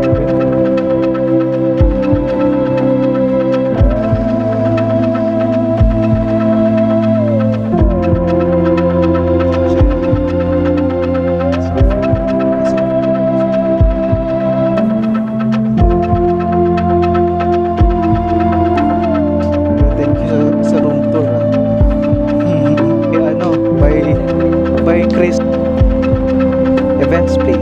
Thank you sa room tour. Ano, by Chris Events Place.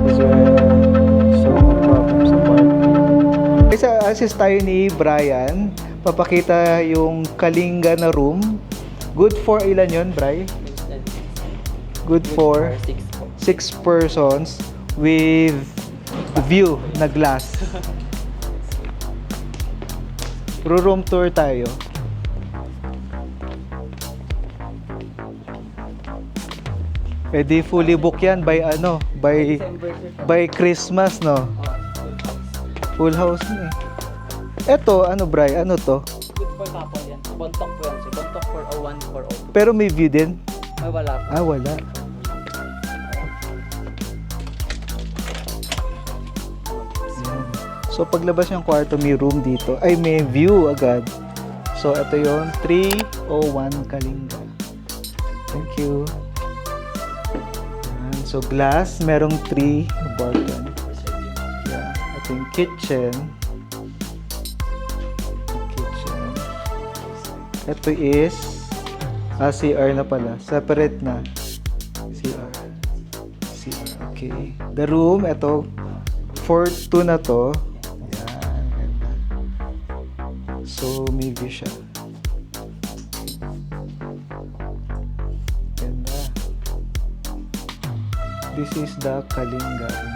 Is so no problem sa parking. Guys, assist tayo ni Brian. Papakita yung Kalinga na room. Good for ilan yun, Bri? Good for 6 persons with view na glass. Room tour tayo. Eh di fully book yan by ano, by Christmas, no? Full house na eh. Eto, ano Bri, ano to? Good for couple yan. Bontok po yan. So, bontok for 01 for 02. Pero may view din? Ay, wala po. Ah, wala. Yan. So paglabas ng kwarto, may room dito. Ay, may view agad. So ito yon 301 Kalinga. Thank you. Yan. So glass, merong 3 balcony. Yeah. Ito yung kitchen. Ito is CR na pala. Separate na. CR. Okay. The room, ito 4-2 na to. Yan. Ganda. So, may view siya. Ganda. This is the Kalinga room.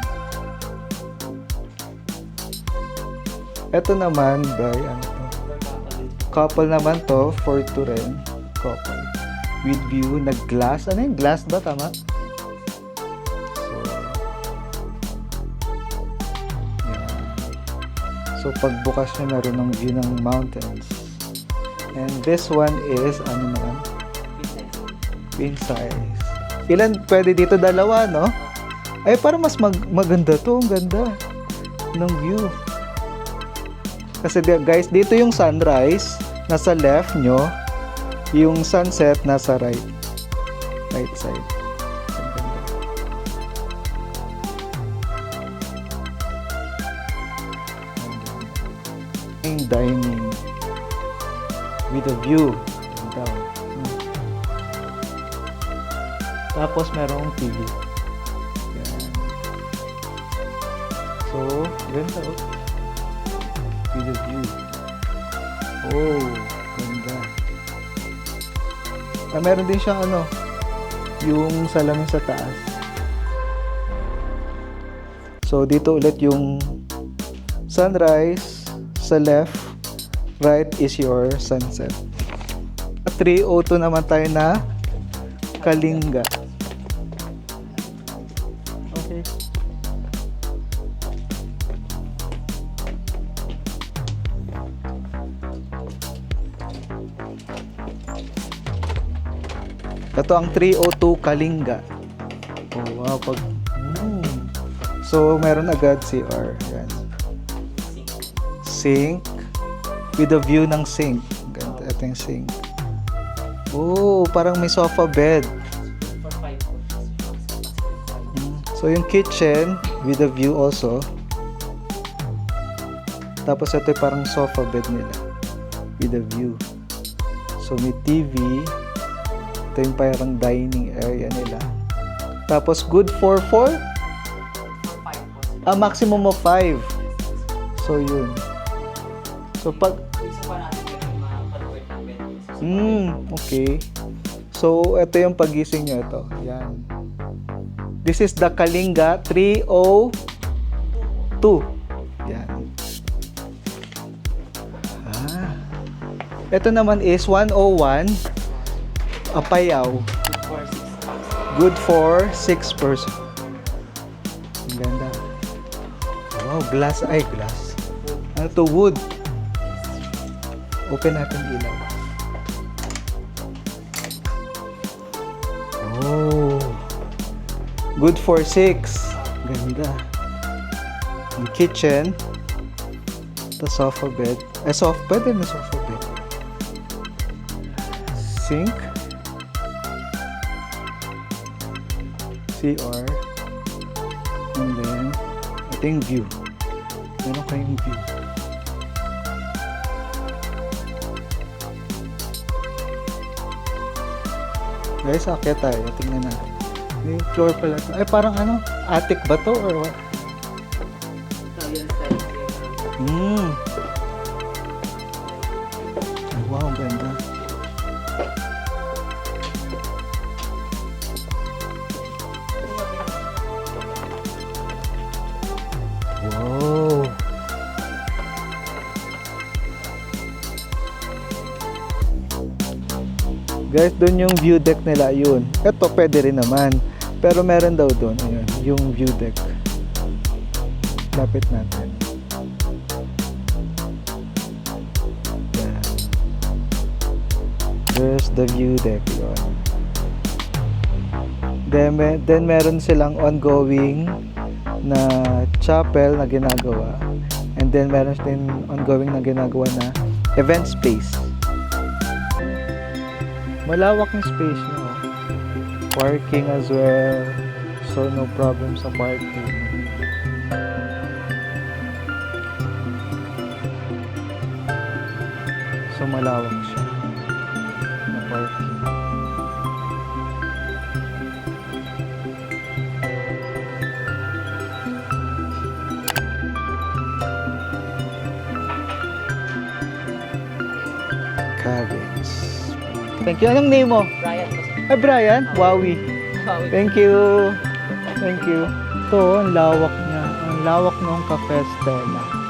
Ito naman, Bri, ano to? Couple naman to, 4-2 rin. Couple. With view, nag-glass. Ano yung glass ba? Tama? So pagbukas nyo, meron ng view ng mountains. And this one is, ano naman? Queen size. Ilan? Pwede dito dalawa, no? Ay, parang mas maganda to. Ang ganda ng view. Kasi guys, dito yung sunrise, nasa left nyo. Yung sunset, nasa right. Right side. Ang ganda. Yung dining with a view down. Tapos merong TV. Yan. So, ganda oh. With a view. Oh, ganda. Meron din siyang ano, yung salamin sa taas. So, dito ulit yung sunrise. Sa left, right is your sunset. 302 naman tayo na Kalinga. Okay. Ito ang 302 Kalinga. Oh, wow. So, meron agad CR. Yan. Sink with a view ng sink. Ganda. Ito yung sink. Oh, parang may sofa bed. So, yung kitchen with a view also. Tapos, ito yung parang sofa bed nila with a view. So, may TV. Ito yung parang dining area nila. Tapos, good for 4? Maximum of 5. So, yun. So, pag... okay. So, ito yung pagising nyo. Ito. Yan. This is the Kalinga 302. Yan. Ito naman is 101. Apayao. Good for 6 person. Ang ganda. Wow, glass. Ay, glass. Ano to? Wood. Open natin ilaw. Oh. Good for 6. Ganda. Yung kitchen. The sofa bed. Pwede na sofa bed. Sink. CR. And then, ito yung view. Meron kayong view. Guys, akit tayo. Tingnan natin. Yung floor pala to. Ay, parang ano? Attic ba to? Or what? So, yan side. Wow, ang ganda. Wow. Guys, doon yung view deck nila, yun. Ito, pwede rin naman. Pero meron daw doon, ayun, yung view deck. Lapit natin. Yan. There's the view deck, yun. Then meron silang ongoing na chapel na ginagawa. And then meron din ongoing na ginagawa na event space. Malawak yung space nyo. Parking as well. So, no problem sa parking. So, malawak siya. Na parking. Cabins. Thank you. Anong name mo? Brian po sir. Ay, Brian? Wowie. Wow. Thank you. Thank you. Ito, ang lawak niya. Ang lawak ng Cafe Stella.